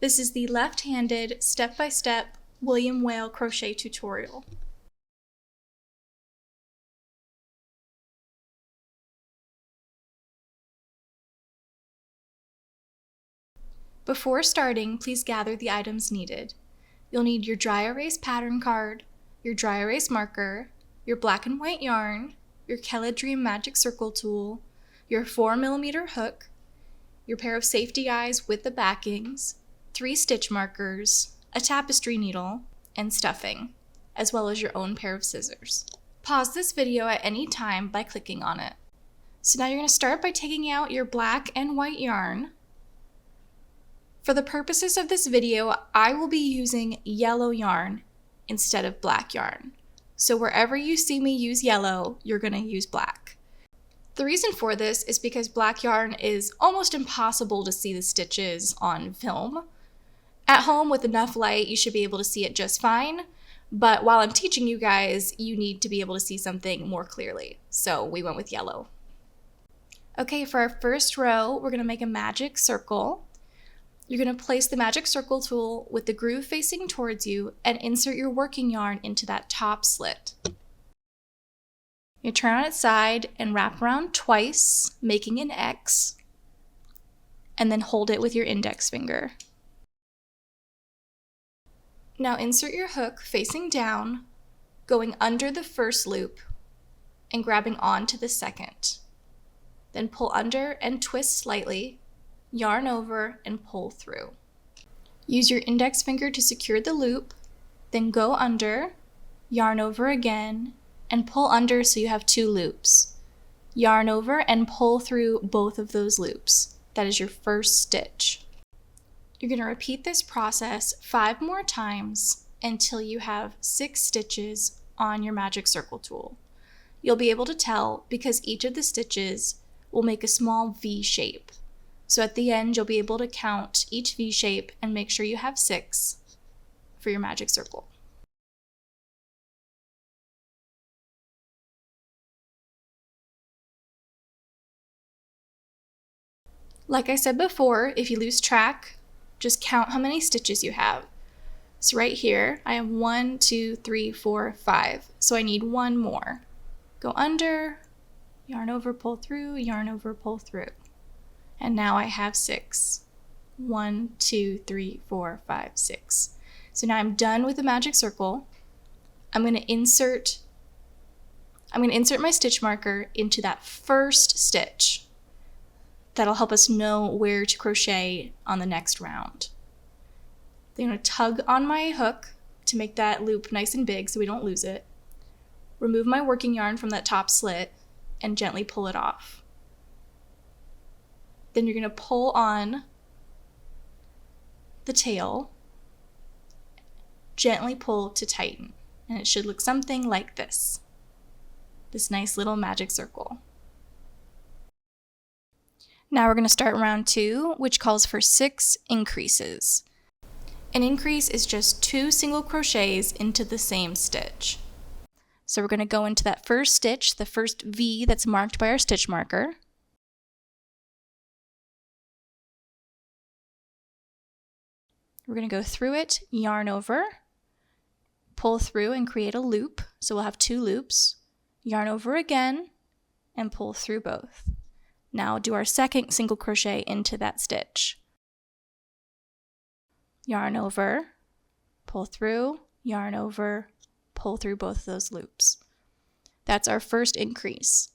This is the left-handed step-by-step William Whale crochet tutorial. Before starting, please gather the items needed. You'll need your dry erase pattern card, your dry erase marker, your black and white yarn, your KelliDream magic circle tool, your 4mm hook, your pair of safety eyes with the backings, 3 stitch markers, a tapestry needle, and stuffing, as well as your own pair of scissors. Pause this video at any time by clicking on it. So now you're going to start by taking out your black and white yarn. For the purposes of this video, I will be using yellow yarn instead of black yarn. So wherever you see me use yellow, you're going to use black. The reason for this is because black yarn is almost impossible to see the stitches on film. At home with enough light, you should be able to see it just fine, but while I'm teaching you guys, you need to be able to see something more clearly. So we went with yellow. Okay, for our first row, we're going to make a magic circle. You're going to place the magic circle tool with the groove facing towards you and insert your working yarn into that top slit. You turn on its side and wrap around twice, making an X, and then hold it with your index finger. Now insert your hook facing down, going under the first loop and grabbing onto the second. Then pull under and twist slightly, yarn over and pull through. Use your index finger to secure the loop, then go under, yarn over again, and pull under so you have 2 loops. Yarn over and pull through both of those loops. That is your first stitch. You're going to repeat this process 5 more times until you have 6 stitches on your magic circle tool. You'll be able to tell because each of the stitches will make a small V shape. So at the end, you'll be able to count each V shape and make sure you have 6 for your magic circle. Like I said before, if you lose track, just count how many stitches you have. So right here, I have 1, 2, 3, 4, 5. So I need 1 more. Go under, yarn over, pull through, yarn over, pull through. And now I have 6. 1, 2, 3, 4, 5, 6. So now I'm done with the magic circle. I'm going to insert my stitch marker into that first stitch. That'll help us know where to crochet on the next round. Then I'm going to tug on my hook to make that loop nice and big so we don't lose it. Remove my working yarn from that top slit and gently pull it off. Then you're going to pull on the tail, gently pull to tighten, and it should look something like this. This nice little magic circle. Now we're going to start round 2, which calls for 6 increases. An increase is just 2 single crochets into the same stitch. So we're going to go into that first stitch, the first V that's marked by our stitch marker. We're going to go through it, yarn over, pull through and create a loop. So we'll have 2 loops, yarn over again, and pull through both. Now do our second single crochet into that stitch. Yarn over, pull through, yarn over, pull through both of those loops. That's our first increase.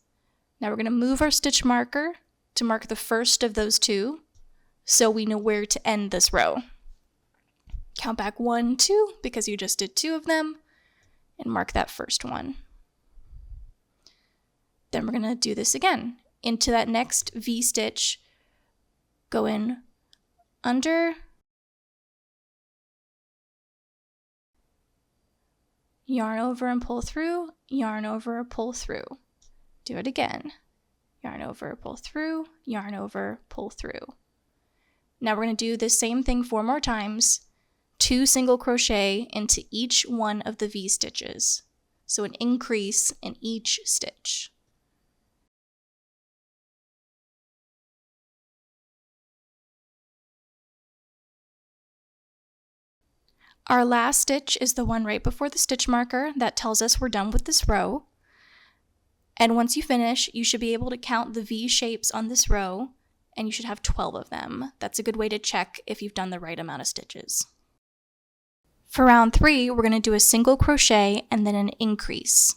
Now we're going to move our stitch marker to mark the first of those 2 so we know where to end this row. Count back 1, 2 because you just did 2 of them and mark that first one. Then we're going to do this again. Into that next V stitch, go in under, yarn over and pull through, yarn over, pull through. Do it again. Yarn over, pull through, yarn over, pull through. Now we're going to do the same thing 4 more times, 2 single crochet into each one of the V stitches. So an increase in each stitch. Our last stitch is the one right before the stitch marker that tells us we're done with this row. And once you finish, you should be able to count the V shapes on this row, and you should have 12 of them. That's a good way to check if you've done the right amount of stitches. For round 3, we're going to do a single crochet and then an increase.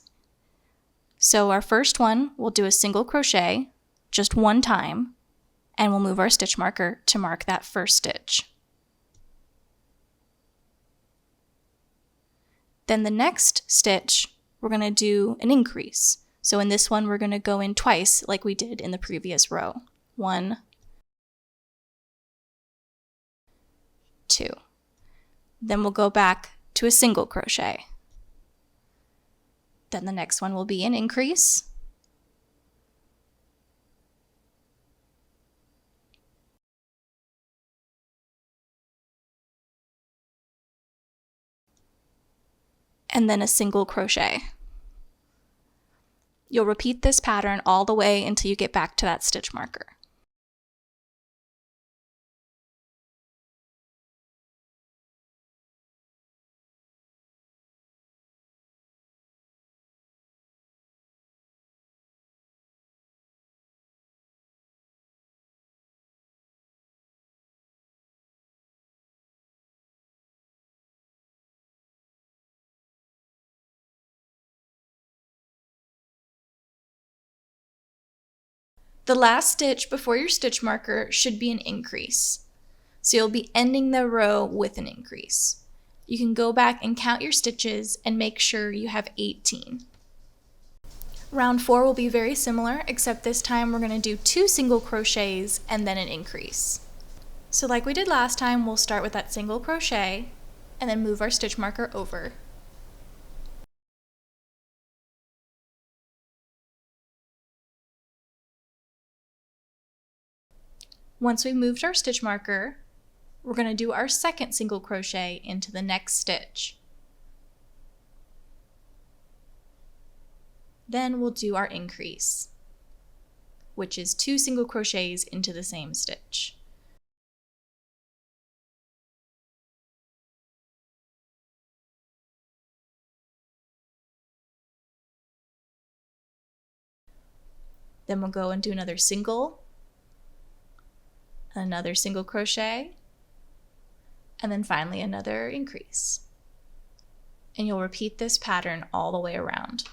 So our first one, we'll do a single crochet just one time, and we'll move our stitch marker to mark that first stitch. Then the next stitch, we're going to do an increase. So in this one, we're going to go in twice like we did in the previous row. 1, 2. Then we'll go back to a single crochet. Then the next one will be an increase. And then a single crochet. You'll repeat this pattern all the way until you get back to that stitch marker. The last stitch before your stitch marker should be an increase. So you'll be ending the row with an increase. You can go back and count your stitches and make sure you have 18. Round 4 will be very similar, except this time we're going to do 2 single crochets and then an increase. So like we did last time, we'll start with that single crochet and then move our stitch marker over. Once we've moved our stitch marker, we're going to do our second single crochet into the next stitch. Then we'll do our increase, which is 2 single crochets into the same stitch. Then we'll go and do another single crochet, and then finally another increase. And you'll repeat this pattern all the way around.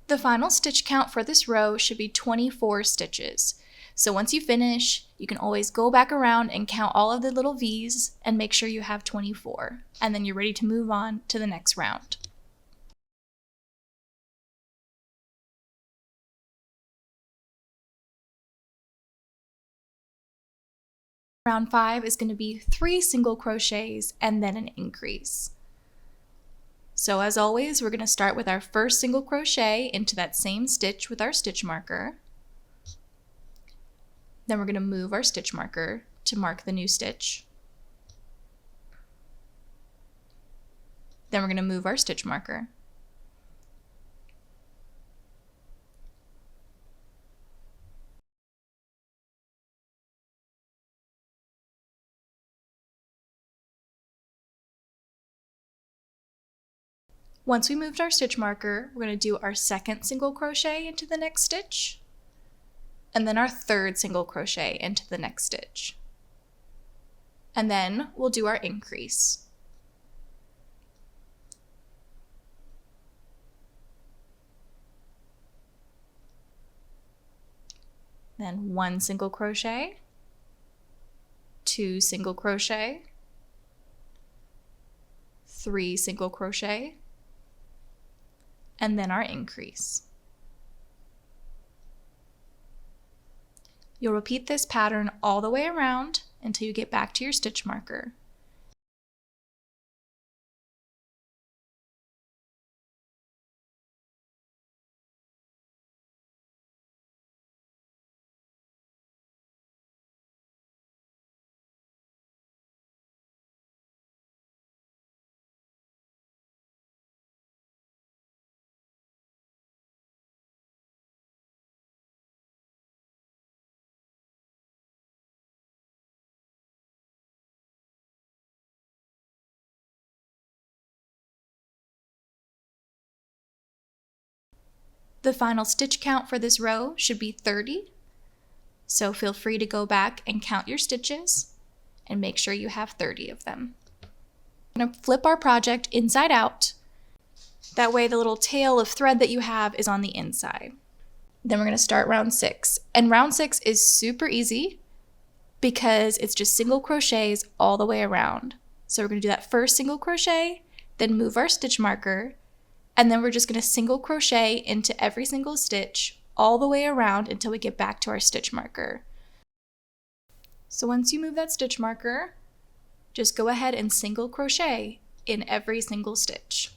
The final stitch count for this row should be 24 stitches. So once you finish, you can always go back around and count all of the little V's and make sure you have 24. And then you're ready to move on to the next round. Round 5 is going to be 3 single crochets and then an increase. So as always, we're going to start with our first single crochet into that same stitch with our stitch marker. Then we're going to move our stitch marker to mark the new stitch. Then we're going to move our stitch marker. Once we moved our stitch marker, we're going to do our second single crochet into the next stitch, and then our third single crochet into the next stitch. and then we'll do our increase. Then 1 single crochet, 2 single crochet, 3 single crochet, and then our increase. You'll repeat this pattern all the way around until you get back to your stitch marker. The final stitch count for this row should be 30, so feel free to go back and count your stitches and make sure you have 30 of them. I'm going to flip our project inside out. That way the little tail of thread that you have is on the inside. Then we're going to start round 6. And round 6 is super easy because it's just single crochets all the way around. So we're going to do that first single crochet, then move our stitch marker, and then we're just going to single crochet into every single stitch all the way around until we get back to our stitch marker. So once you move that stitch marker, just go ahead and single crochet in every single stitch.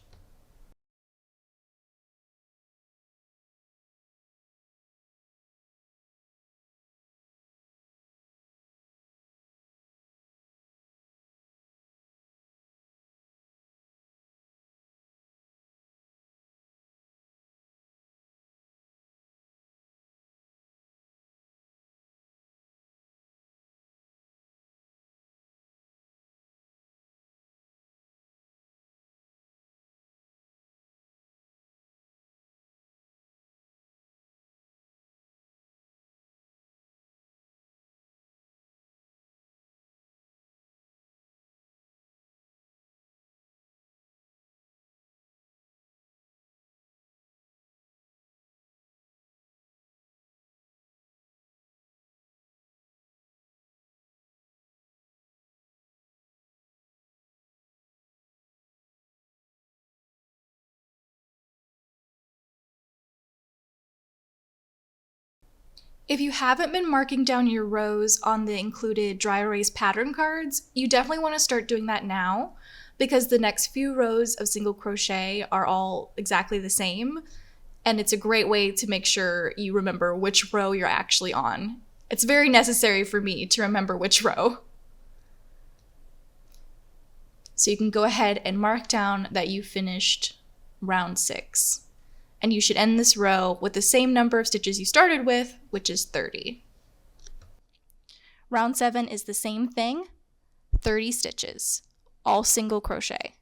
If you haven't been marking down your rows on the included dry erase pattern cards, you definitely want to start doing that now because the next few rows of single crochet are all exactly the same, and it's a great way to make sure you remember which row you're actually on. It's very necessary for me to remember which row. So you can go ahead and mark down that you finished round 6. And you should end this row with the same number of stitches you started with, which is 30. Round 7 is the same thing, 30 stitches, all single crochet.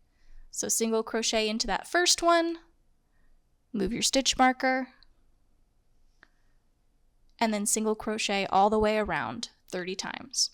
So single crochet into that first one, move your stitch marker, and then single crochet all the way around 30 times.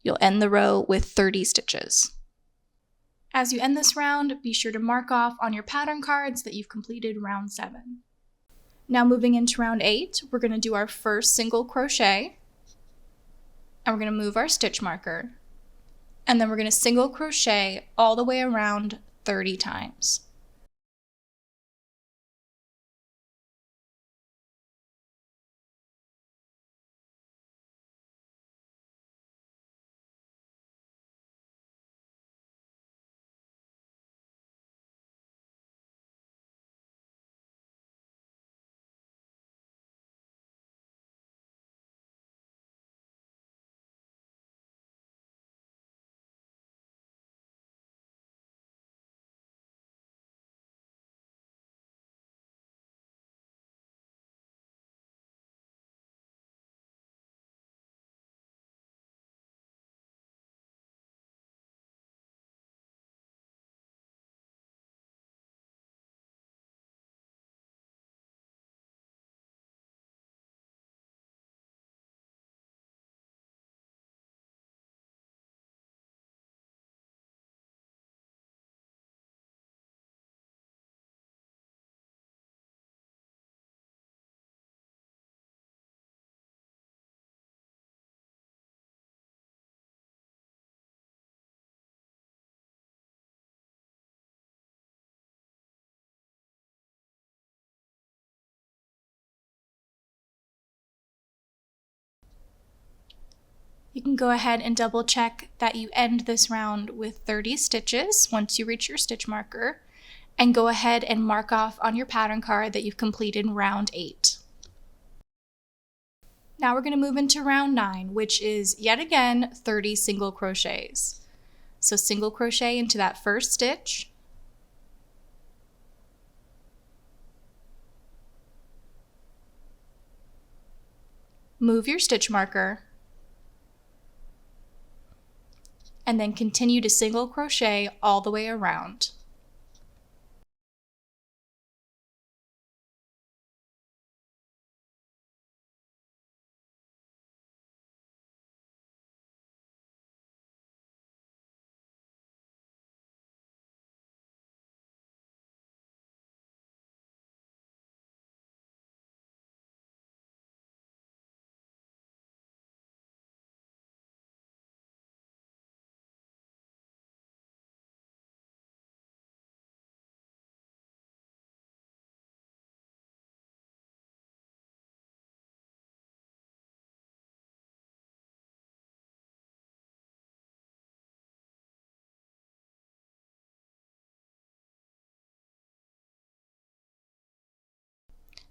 you'll end the row with 30 stitches. As you end this round, be sure to mark off on your pattern cards that you've completed round 7. Now moving into round 8, we're going to do our first single crochet, and we're going to move our stitch marker, and then we're going to single crochet all the way around 30 times. You can go ahead and double check that you end this round with 30 stitches once you reach your stitch marker, and go ahead and mark off on your pattern card that you've completed round 8. Now we're going to move into round 9, which is yet again 30 single crochets. So single crochet into that first stitch, move your stitch marker, and then continue to single crochet all the way around.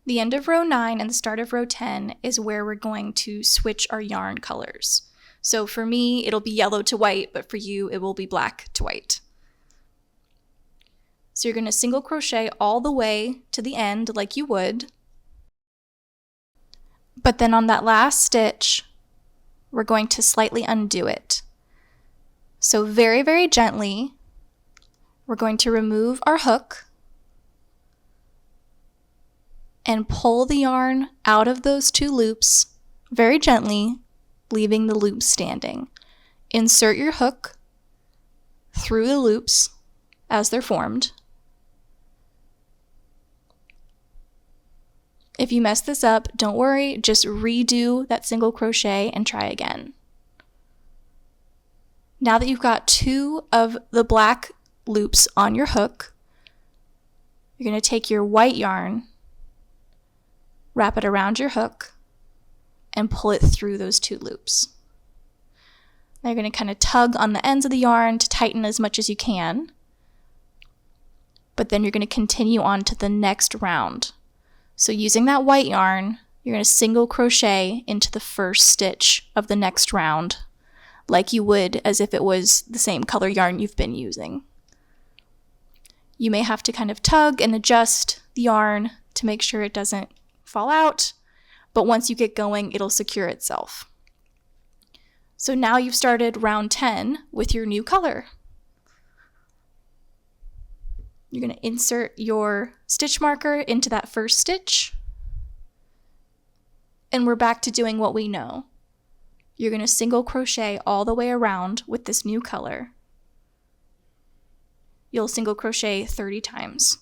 The end of row 9 and the start of row 10 is where we're going to switch our yarn colors. So for me, it'll be yellow to white, but for you, it will be black to white. So you're going to single crochet all the way to the end like you would. But then on that last stitch, we're going to slightly undo it. So very, very gently, we're going to remove our hook and pull the yarn out of those 2 loops very gently, leaving the loops standing. Insert your hook through the loops as they're formed. If you mess this up, don't worry, just redo that single crochet and try again. Now that you've got 2 of the black loops on your hook, you're going to take your white yarn, wrap it around your hook, and pull it through those 2 loops. Now you're going to kind of tug on the ends of the yarn to tighten as much as you can, but then you're going to continue on to the next round. So using that white yarn, you're going to single crochet into the first stitch of the next round, like you would as if it was the same color yarn you've been using. You may have to kind of tug and adjust the yarn to make sure it doesn't fall out, but once you get going, it'll secure itself. So now you've started round 10 with your new color. You're going to insert your stitch marker into that first stitch, and we're back to doing what we know. you're going to single crochet all the way around with this new color. You'll single crochet 30 times.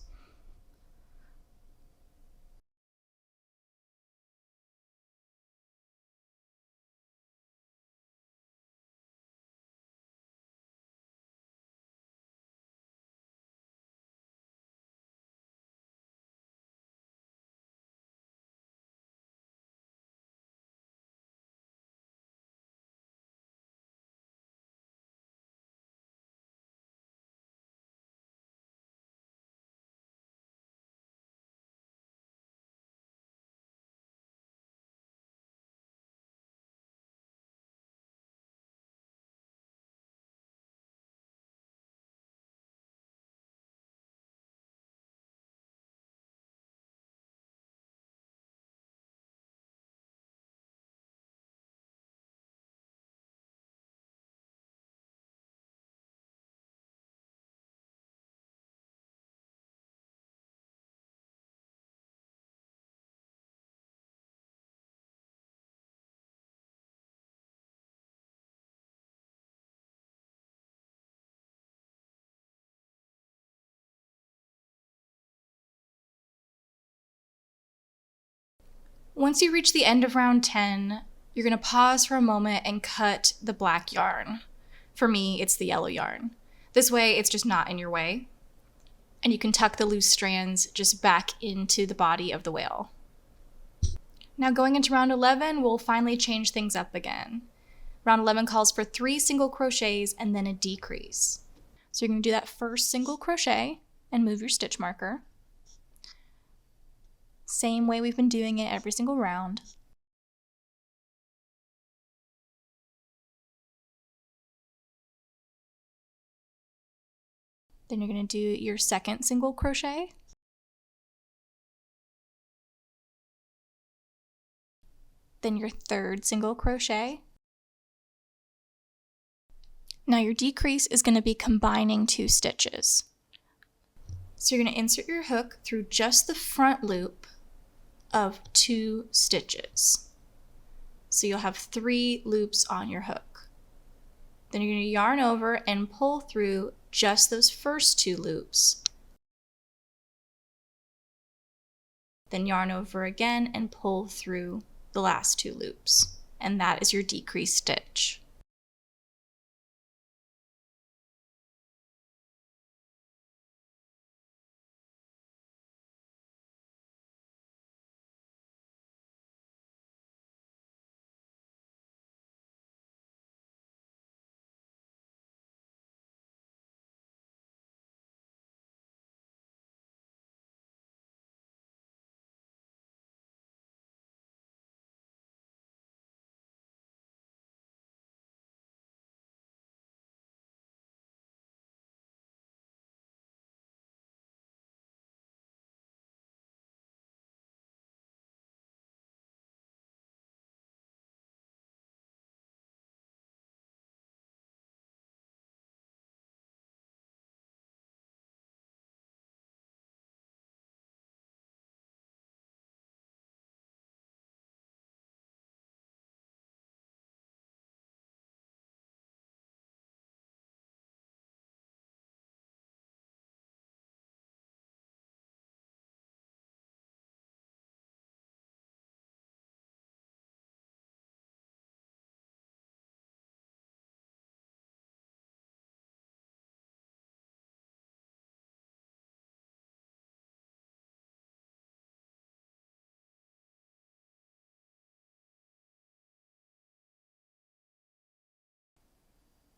Once you reach the end of round 10, you're going to pause for a moment and cut the black yarn. For me, it's the yellow yarn. This way, it's just not in your way. And you can tuck the loose strands just back into the body of the whale. Now going into round 11, we'll finally change things up again. Round 11 calls for 3 single crochets and then a decrease. So you're going to do that first single crochet and move your stitch marker. Same way we've been doing it every single round. Then you're going to do your second single crochet. Then your third single crochet. Now your decrease is going to be combining 2 stitches. So you're going to insert your hook through just the front loop of 2 stitches. So you'll have 3 loops on your hook. Then you're going to yarn over and pull through just those first 2 loops. Then yarn over again and pull through the last 2 loops. And that is your decrease stitch.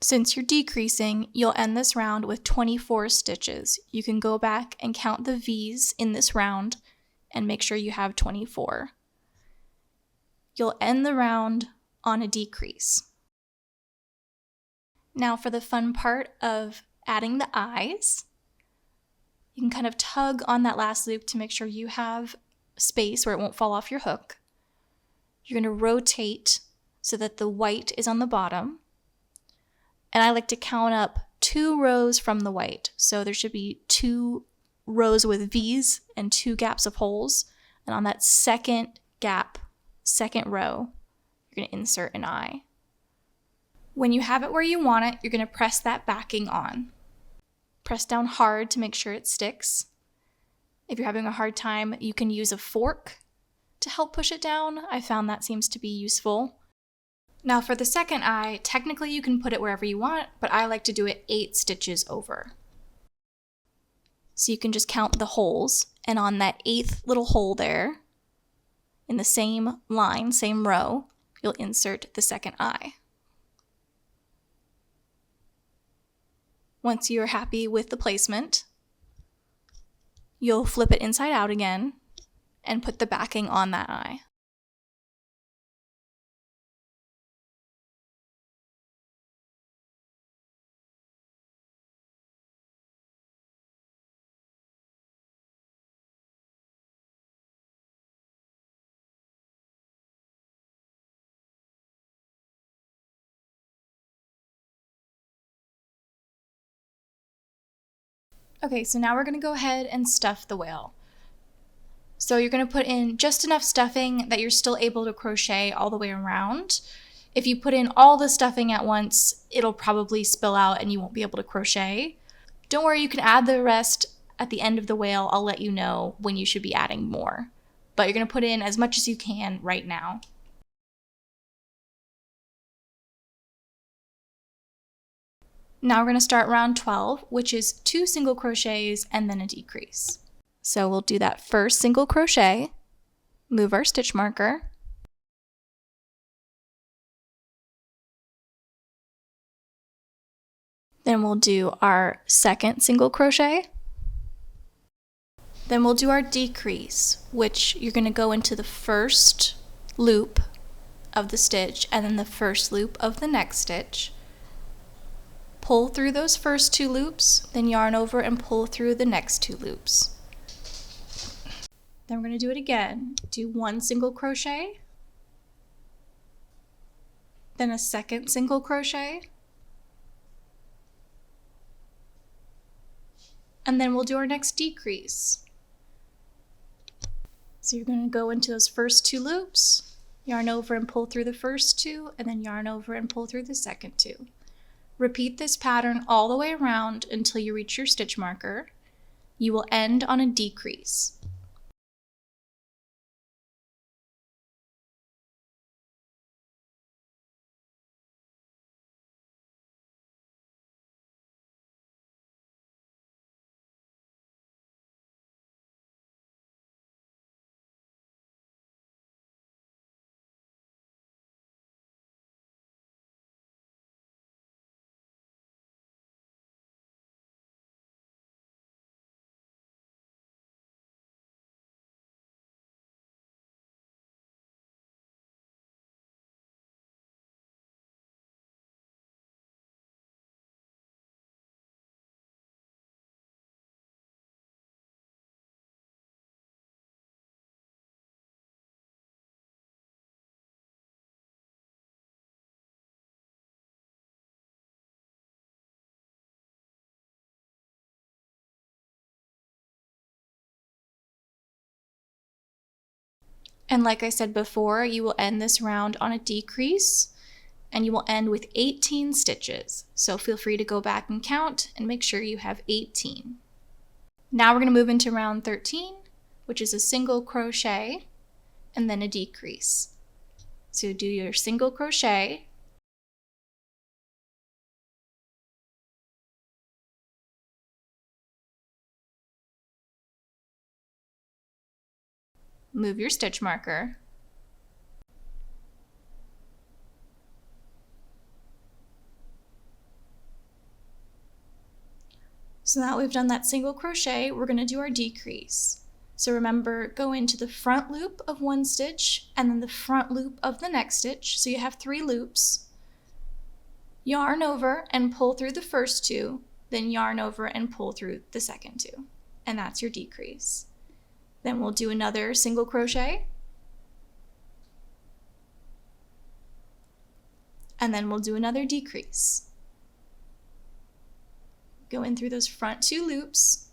Since you're decreasing, you'll end this round with 24 stitches. You can go back and count the V's in this round and make sure you have 24. You'll end the round on a decrease. Now for the fun part of adding the eyes, you can kind of tug on that last loop to make sure you have space where it won't fall off your hook. You're going to rotate so that the white is on the bottom. And I like to count up 2 rows from the white. So there should be 2 rows with V's and 2 gaps of holes. And on that second gap, second row, you're going to insert an eye. When you have it where you want it, you're going to press that backing on. Press down hard to make sure it sticks. If you're having a hard time, you can use a fork to help push it down. I found that seems to be useful. Now for the second eye, technically you can put it wherever you want, but I like to do it 8 stitches over. So you can just count the holes, and on that 8th little hole there, in the same line, same row, you'll insert the second eye. Once you're happy with the placement, you'll flip it inside out again and put the backing on that eye. Okay, so now we're going to go ahead and stuff the whale. So you're going to put in just enough stuffing that you're still able to crochet all the way around. If you put in all the stuffing at once, it'll probably spill out and you won't be able to crochet. Don't worry, you can add the rest at the end of the whale. I'll let you know when you should be adding more. But you're going to put in as much as you can right now. Now we're going to start round 12, which is 2 single crochets and then a decrease. So we'll do that first single crochet, move our stitch marker, then we'll do our second single crochet, then we'll do our decrease, which you're going to go into the first loop of the stitch and then the first loop of the next stitch. Pull through those first 2 loops, then yarn over and pull through the next 2 loops. Then we're going to do it again. Do 1 single crochet, then a second single crochet, and then we'll do our next decrease. So you're going to go into those first 2 loops, yarn over and pull through the first 2, and then yarn over and pull through the second 2. Repeat this pattern all the way around until you reach your stitch marker. You will end on a decrease. And like I said before, you will end this round on a decrease and you will end with 18 stitches. So feel free to go back and count and make sure you have 18. Now we're going to move into round 13, which is a single crochet and then a decrease. So do your single crochet, move your stitch marker, so now we've done that single crochet, we're going to do our decrease. So remember, go into the front loop of 1 stitch and then the front loop of the next stitch, so you have 3 loops. Yarn over and pull through the first 2, then yarn over and pull through the second 2, and that's your decrease. Then we'll do another single crochet, and then we'll do another decrease. Go in through those front 2 loops,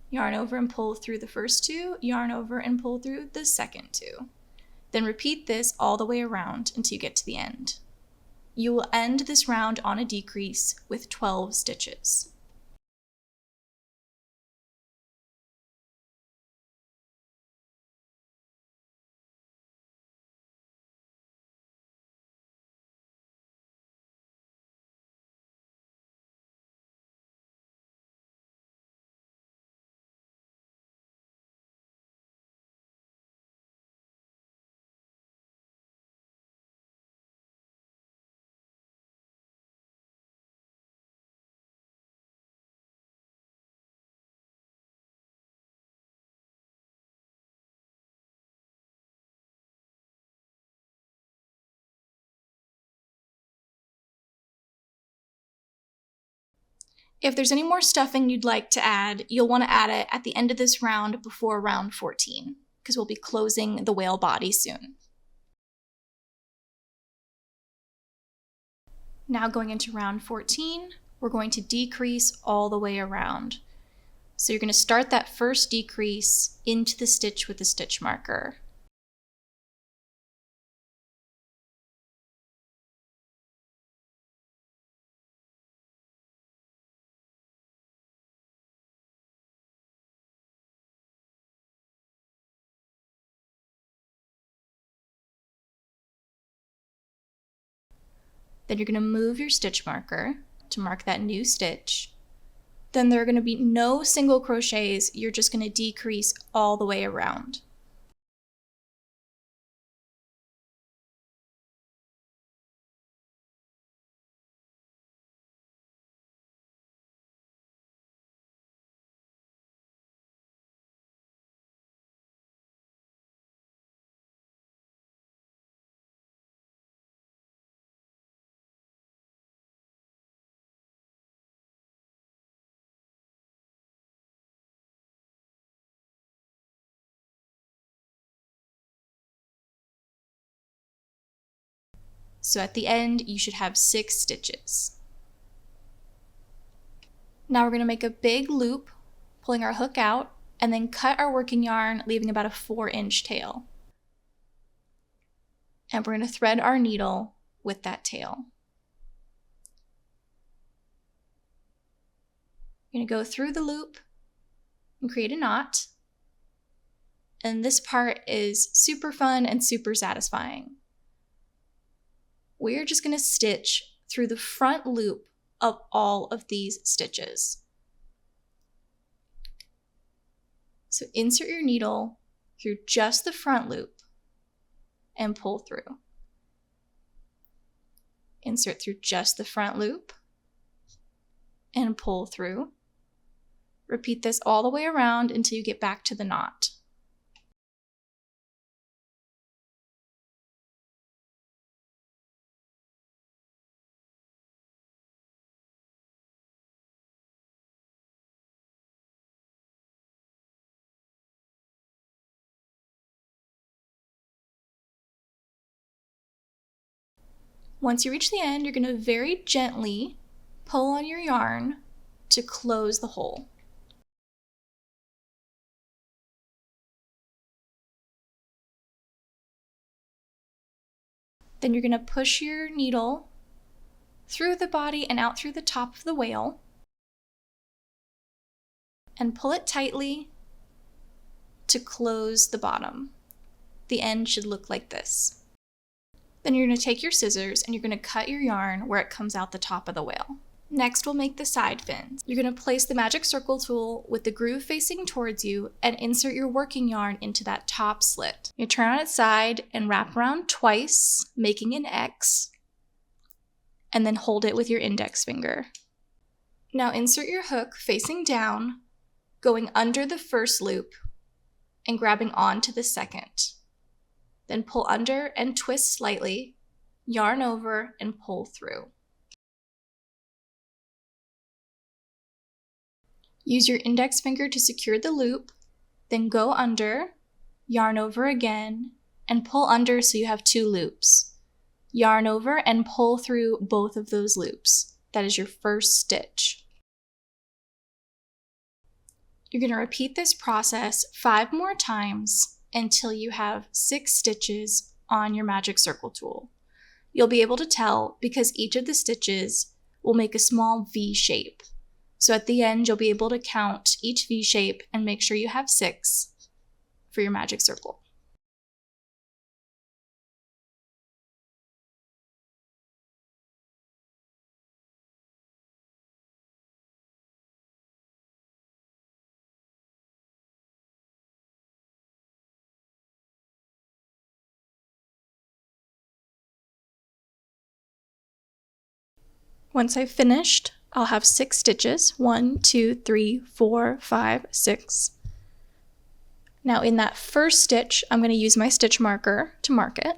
yarn over and pull through the first 2, yarn over and pull through the second 2. Then repeat this all the way around until you get to the end. You will end this round on a decrease with 12 stitches. If there's any more stuffing you'd like to add, you'll want to add it at the end of this round before round 14, because we'll be closing the whale body soon. Now going into round 14, we're going to decrease all the way around. So you're going to start that first decrease into the stitch with the stitch marker. Then you're going to move your stitch marker to mark that new stitch. Then there are going to be no single crochets, you're just going to decrease all the way around. So at the end, you should have 6 stitches. Now we're going to make a big loop, pulling our hook out, and then cut our working yarn, leaving about a 4-inch tail. And we're going to thread our needle with that tail. You're going to go through the loop and create a knot. And this part is super fun and super satisfying. We're just going to stitch through the front loop of all of these stitches. So insert your needle through just the front loop and pull through. Insert through just the front loop and pull through. Repeat this all the way around until you get back to the knot. Once you reach the end, you're going to very gently pull on your yarn to close the hole. Then you're going to push your needle through the body and out through the top of the whale and pull it tightly to close the bottom. The end should look like this. Then you're going to take your scissors and you're going to cut your yarn where it comes out the top of the whale. Next, we'll make the side fins. You're going to place the magic circle tool with the groove facing towards you and insert your working yarn into that top slit. You turn on its side and wrap around twice, making an X, and then hold it with your index finger. Now insert your hook facing down, going under the first loop and grabbing onto the second. Then pull under and twist slightly, yarn over, and pull through. Use your index finger to secure the loop, then go under, yarn over again, and pull under so you have 2 loops. Yarn over and pull through both of those loops. That is your first stitch. You're going to repeat this process 5 more times until you have 6 stitches on your magic circle tool. You'll be able to tell because each of the stitches will make a small V shape. So at the end, you'll be able to count each V shape and make sure you have 6 for your magic circle. Once I've finished, I'll have 6 stitches. 1, 2, 3, 4, 5, 6. Now in that first stitch, I'm going to use my stitch marker to mark it.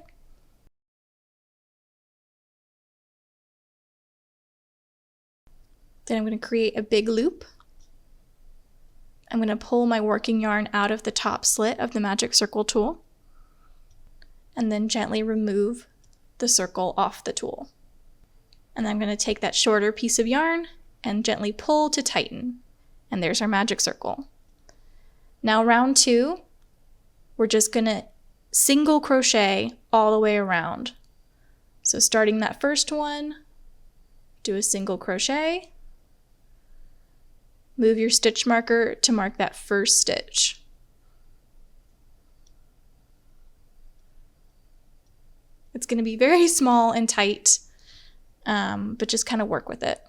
Then I'm going to create a big loop. I'm going to pull my working yarn out of the top slit of the magic circle tool and then gently remove the circle off the tool. And I'm going to take that shorter piece of yarn and gently pull to tighten. And there's our magic circle. Now round 2, we're just going to single crochet all the way around. So starting that first one, do a single crochet. Move your stitch marker to mark that first stitch. It's going to be very small and tight, but just kind of work with it.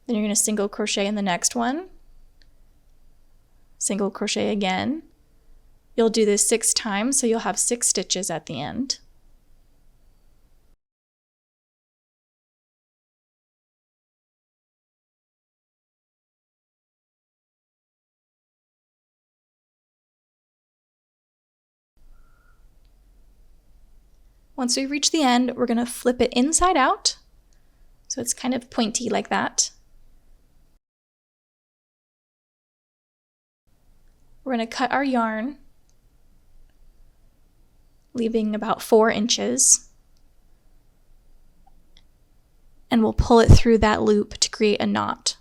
Then you're going to single crochet in the next one. Single crochet again. You'll do this 6 times, so you'll have 6 stitches at the end. Once we reach the end, we're going to flip it inside out, so it's kind of pointy like that. We're going to cut our yarn, leaving about 4 inches, and we'll pull it through that loop to create a knot.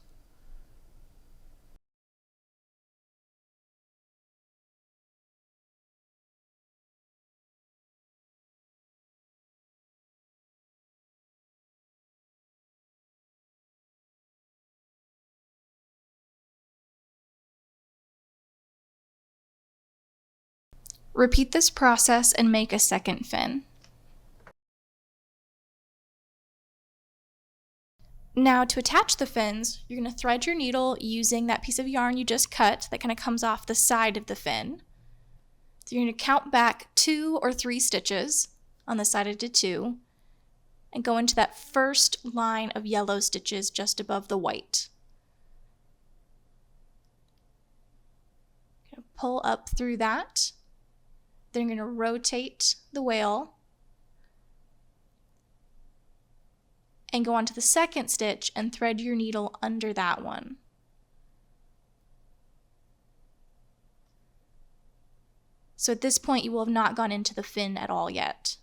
Repeat this process and make a second fin. Now to attach the fins, you're going to thread your needle using that piece of yarn you just cut that kind of comes off the side of the fin. So you're going to count back 2 or 3 stitches on the side of the 2 and go into that first line of yellow stitches just above the white. Pull up through that. Then you're going to rotate the wale and go on to the second stitch and thread your needle under that one. So at this point you will have not gone into the fin at all yet.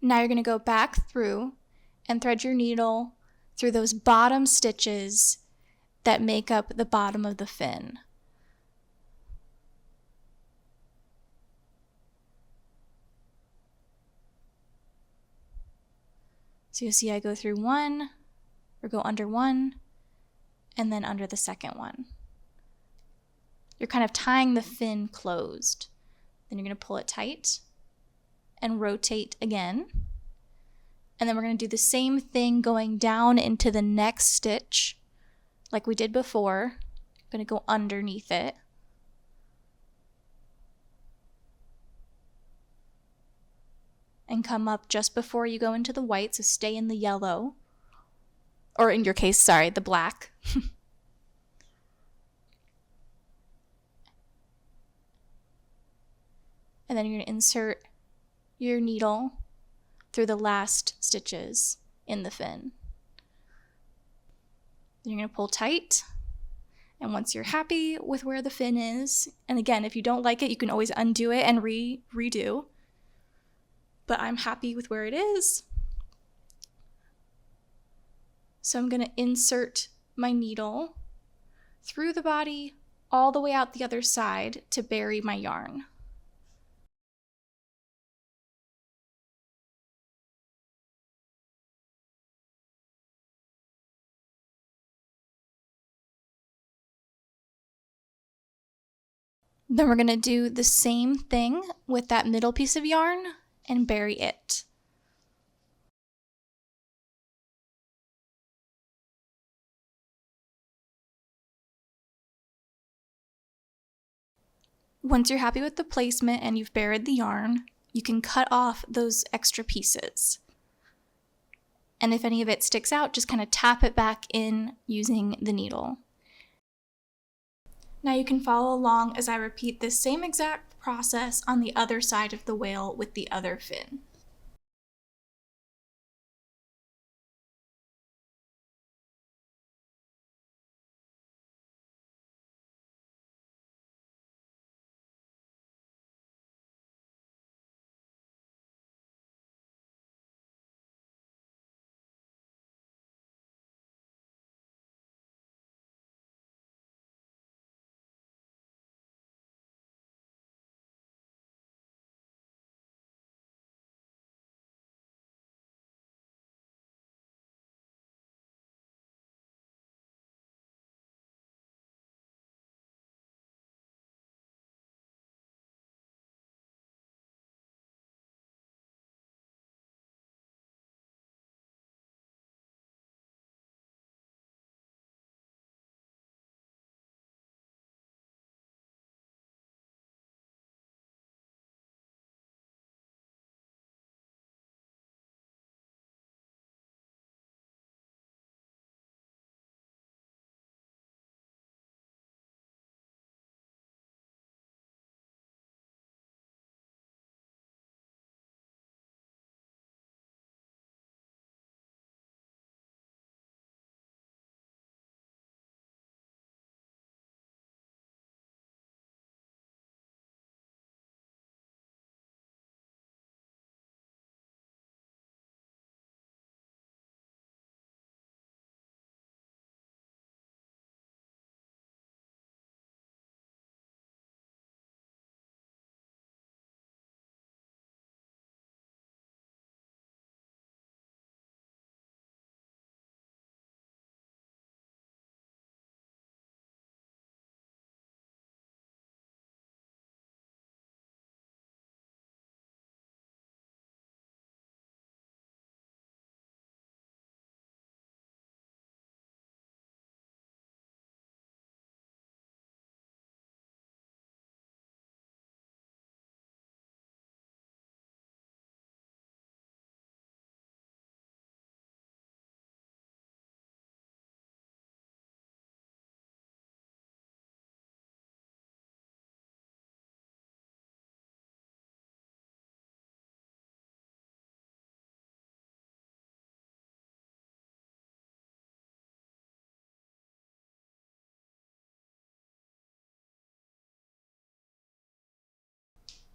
Now you're going to go back through and thread your needle through those bottom stitches that make up the bottom of the fin. So you'll see I go through one, or go under one, and then under the second one. You're kind of tying the fin closed. Then you're going to pull it tight and rotate again. And then we're going to do the same thing going down into the next stitch like we did before. I'm going to go underneath it. And come up just before you go into the white, so stay in the yellow. Or in your case, sorry, the black. And then you're going to insert your needle through the last stitches in the fin. Then you're going to pull tight. And once you're happy with where the fin is, and again, if you don't like it, you can always undo it and redo. But I'm happy with where it is. So I'm going to insert my needle through the body, all the way out the other side to bury my yarn. Then we're going to do the same thing with that middle piece of yarn and bury it. Once you're happy with the placement and you've buried the yarn, you can cut off those extra pieces. And if any of it sticks out, just kind of tap it back in using the needle. Now you can follow along as I repeat this same exact process on the other side of the whale with the other fin.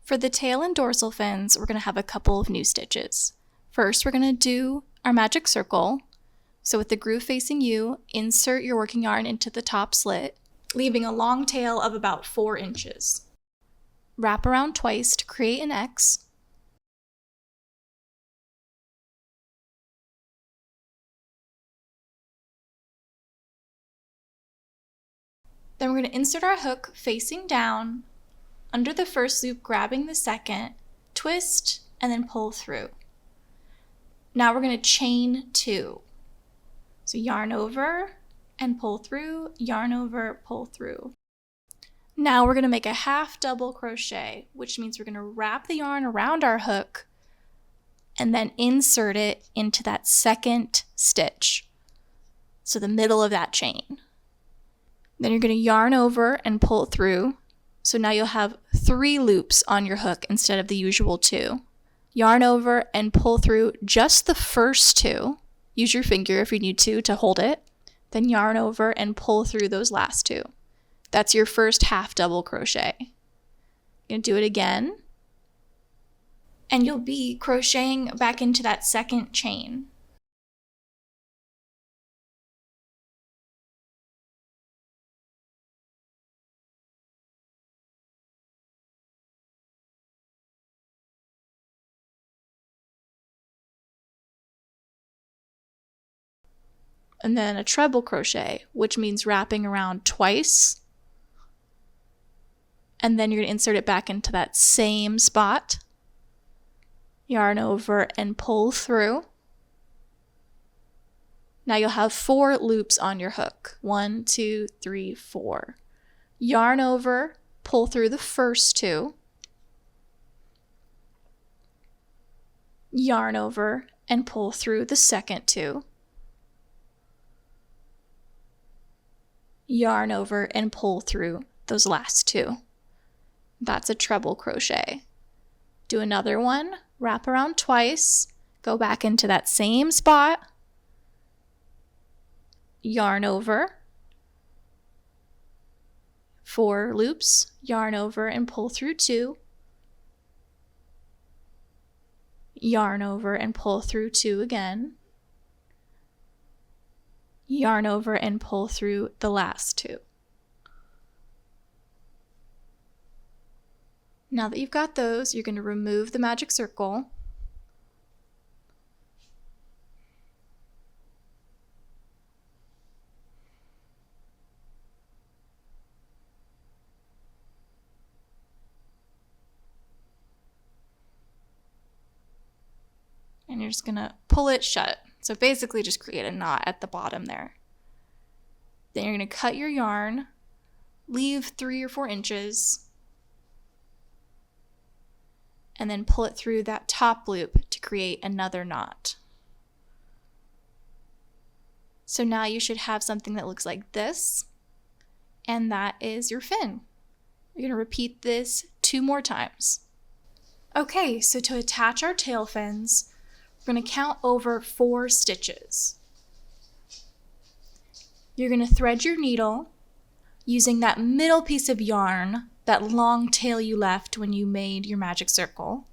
For the tail and dorsal fins, we're going to have a couple of new stitches. First, we're going to do our magic circle. So with the groove facing you, insert your working yarn into the top slit, leaving a long tail of about 4 inches. Wrap around twice to create an X. Then we're going to insert our hook facing down, under the first loop grabbing the second, twist, and then pull through. Now we're going to chain 2. So yarn over and pull through, yarn over, pull through. Now we're going to make a half double crochet, which means we're going to wrap the yarn around our hook and then insert it into that second stitch, so the middle of that chain. Then you're going to yarn over and pull through. So now you'll have 3 loops on your hook instead of the usual 2. Yarn over and pull through just the first 2. Use your finger if you need to hold it. Then yarn over and pull through those last 2. That's your first half double crochet. You're going to do it again. And you'll be crocheting back into that second chain. and then a treble crochet, which means wrapping around twice. And then you're going to insert it back into that same spot. Yarn over and pull through. Now you'll have 4 loops on your hook. 1, 2, 3, 4. Yarn over, pull through the first 2. Yarn over and pull through the second 2. Yarn over and pull through those last 2. That's a treble crochet. Do another one, wrap around twice, go back into that same spot, yarn over, 4 loops, yarn over and pull through 2, yarn over and pull through 2 again, yarn over and pull through the last 2. Now that you've got those, you're going to remove the magic circle. And you're just going to pull it shut. So basically just create a knot at the bottom there. Then you're going to cut your yarn, leave 3 or 4 inches, and then pull it through that top loop to create another knot. So now you should have something that looks like this, and that is your fin. You're going to repeat this 2 more times. Okay, so to attach our tail fins, we're going to count over 4 stitches. You're going to thread your needle using that middle piece of yarn, that long tail you left when you made your magic circle.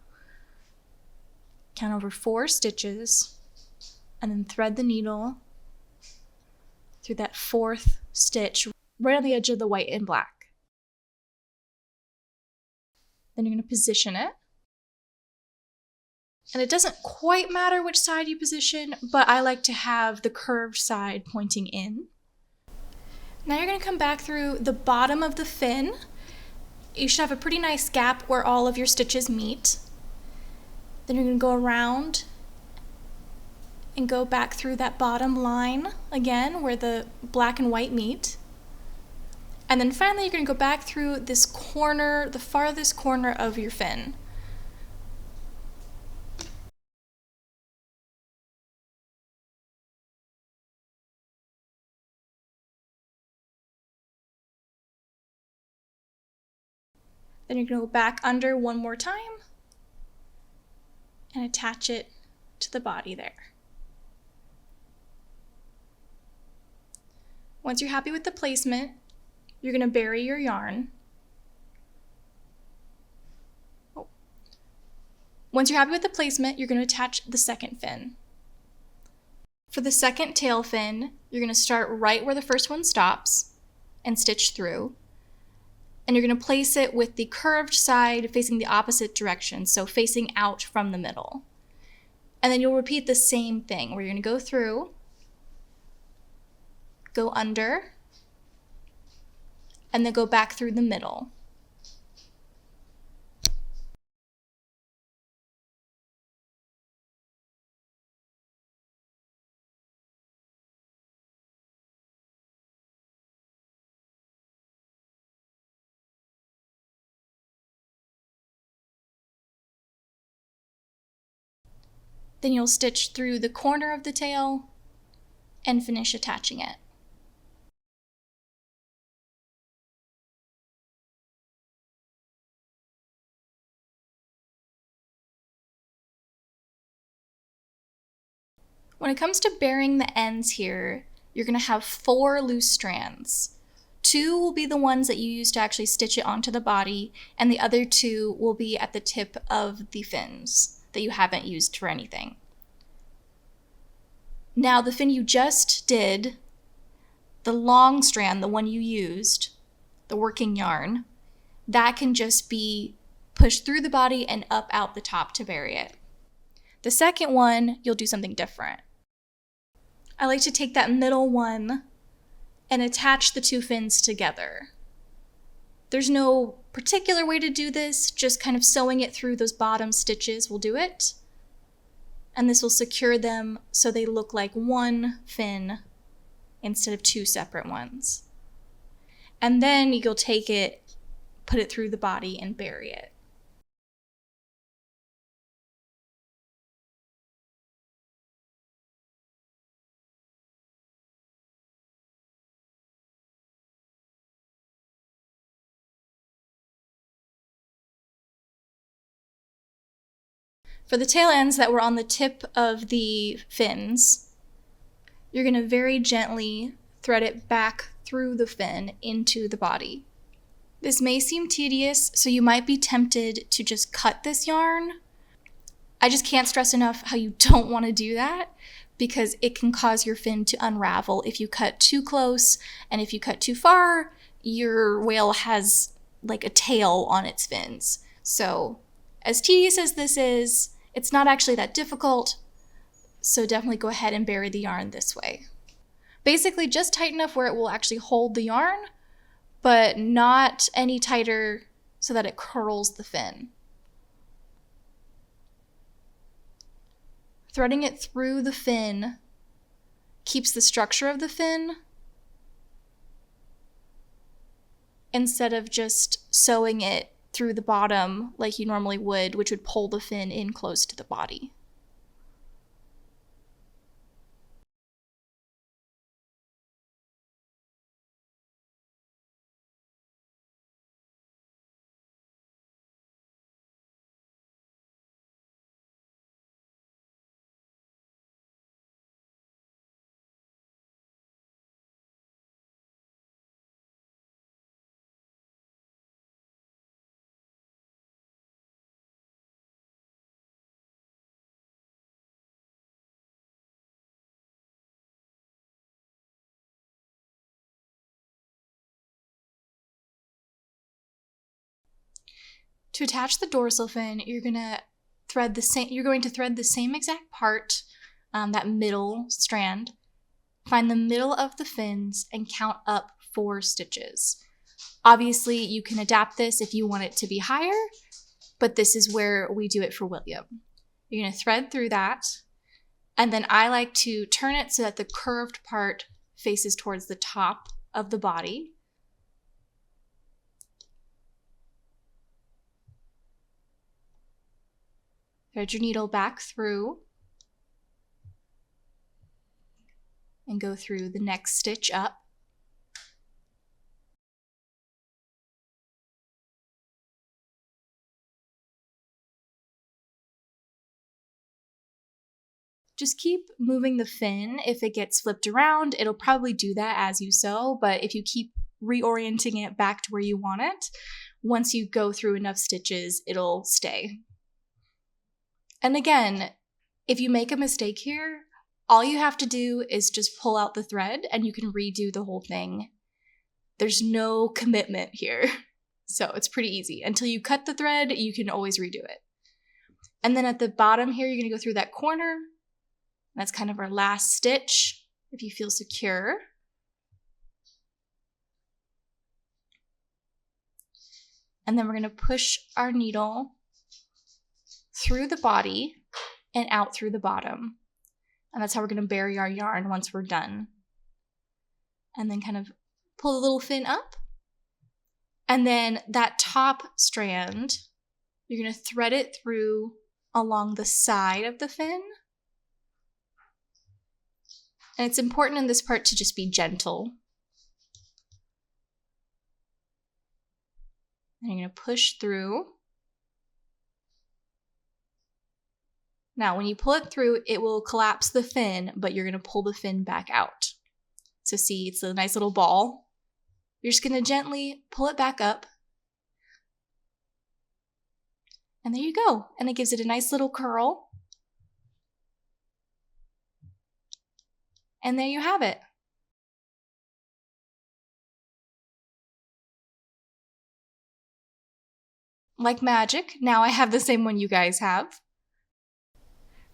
Count over 4 stitches, and then thread the needle through that 4th stitch right on the edge of the white and black. Then you're going to position it. And it doesn't quite matter which side you position, but I like to have the curved side pointing in. Now you're going to come back through the bottom of the fin. You should have a pretty nice gap where all of your stitches meet. Then you're going to go around and go back through that bottom line again where the black and white meet. And then finally you're going to go back through this corner, the farthest corner of your fin. Then you're going to go back under one more time and attach it to the body there. Once you're happy with the placement, you're going to bury your yarn. Once you're happy with the placement, you're going to attach the second fin. For the second tail fin, you're going to start right where the first one stops and stitch through. And you're going to place it with the curved side facing the opposite direction, so facing out from the middle. And then you'll repeat the same thing, where you're going to go through, go under, and then go back through the middle. Then you'll stitch through the corner of the tail and finish attaching it. When it comes to burying the ends here, you're going to have 4 loose strands. 2 will be the ones that you use to actually stitch it onto the body, and the other 2 will be at the tip of the fins that you haven't used for anything. Now the fin you just did, the long strand, the one you used, the working yarn, that can just be pushed through the body and up out the top to bury it. The second one, you'll do something different. I like to take that middle one and attach the two fins together. There's no particular way to do this, just kind of sewing it through those bottom stitches will do it. And this will secure them so they look like one fin instead of two separate ones. And then you'll take it, put it through the body, and bury it. For the tail ends that were on the tip of the fins, you're going to very gently thread it back through the fin into the body. This may seem tedious, so you might be tempted to just cut this yarn. I just can't stress enough how you don't want to do that, because it can cause your fin to unravel if you cut too close, and if you cut too far, your whale has like a tail on its fins. So as tedious as this is, it's not actually that difficult, so definitely go ahead and bury the yarn this way. Basically just tight enough where it will actually hold the yarn, but not any tighter so that it curls the fin. Threading it through the fin keeps the structure of the fin instead of just sewing it through the bottom like you normally would, which would pull the fin in close to the body. To attach the dorsal fin, you're going to thread the same exact part, that middle strand. Find the middle of the fins and count up 4 stitches. Obviously, you can adapt this if you want it to be higher, but this is where we do it for William. You're going to thread through that, and then I like to turn it so that the curved part faces towards the top of the body. Thread your needle back through and go through the next stitch up. Just keep moving the fin. If it gets flipped around, it'll probably do that as you sew, but if you keep reorienting it back to where you want it, once you go through enough stitches, it'll stay. And again, if you make a mistake here, all you have to do is just pull out the thread and you can redo the whole thing. There's no commitment here. So it's pretty easy. Until you cut the thread, you can always redo it. And then at the bottom here, you're going to go through that corner. That's kind of our last stitch, if you feel secure. And then we're going to push our needle through the body and out through the bottom. And that's how we're going to bury our yarn once we're done. And then kind of pull the little fin up. And then that top strand, you're going to thread it through along the side of the fin. And it's important in this part to just be gentle. And you're going to push through. Now, when you pull it through, it will collapse the fin, but you're going to pull the fin back out. So see, it's a nice little ball. You're just going to gently pull it back up. And there you go. And it gives it a nice little curl. And there you have it. Like magic, now I have the same one you guys have.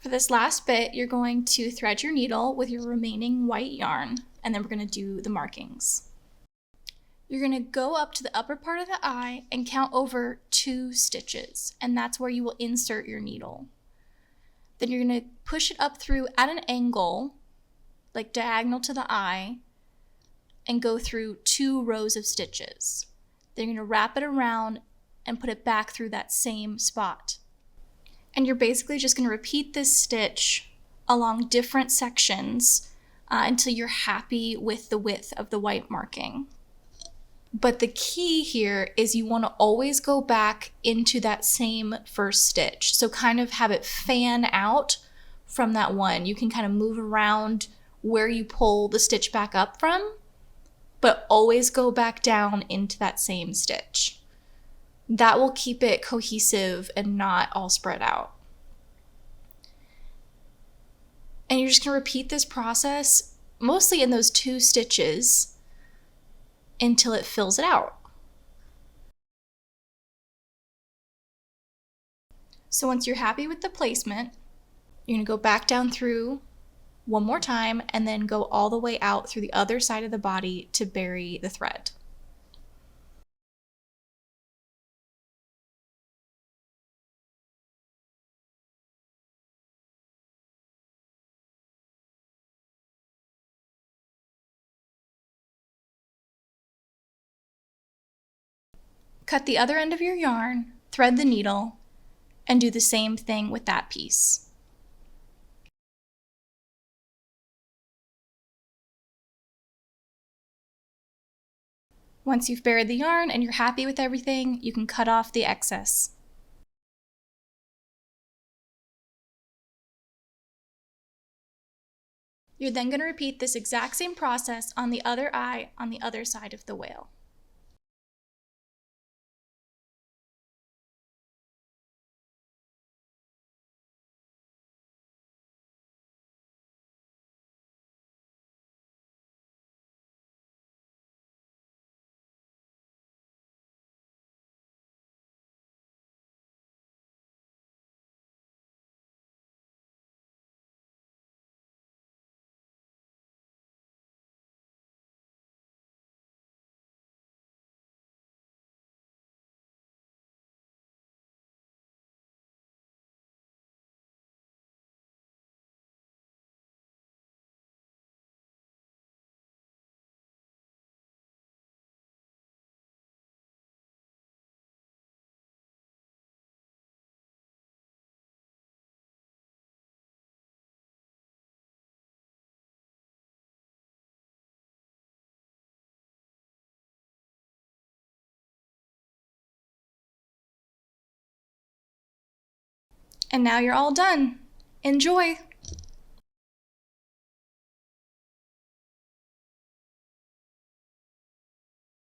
For this last bit, you're going to thread your needle with your remaining white yarn, and then we're going to do the markings. You're going to go up to the upper part of the eye and count over 2 stitches, and that's where you will insert your needle. Then you're going to push it up through at an angle, like diagonal to the eye, and go through 2 rows of stitches. Then you're going to wrap it around and put it back through that same spot. And you're basically just going to repeat this stitch along different sections until you're happy with the width of the white marking. But the key here is you want to always go back into that same first stitch. So kind of have it fan out from that one. You can kind of move around where you pull the stitch back up from, but always go back down into that same stitch. That will keep it cohesive and not all spread out. And you're just going to repeat this process mostly in those 2 stitches until it fills it out. So once you're happy with the placement, you're going to go back down through one more time and then go all the way out through the other side of the body to bury the thread. Cut the other end of your yarn, thread the needle, and do the same thing with that piece. Once you've buried the yarn and you're happy with everything, you can cut off the excess. You're then going to repeat this exact same process on the other eye on the other side of the whale. And now you're all done. Enjoy!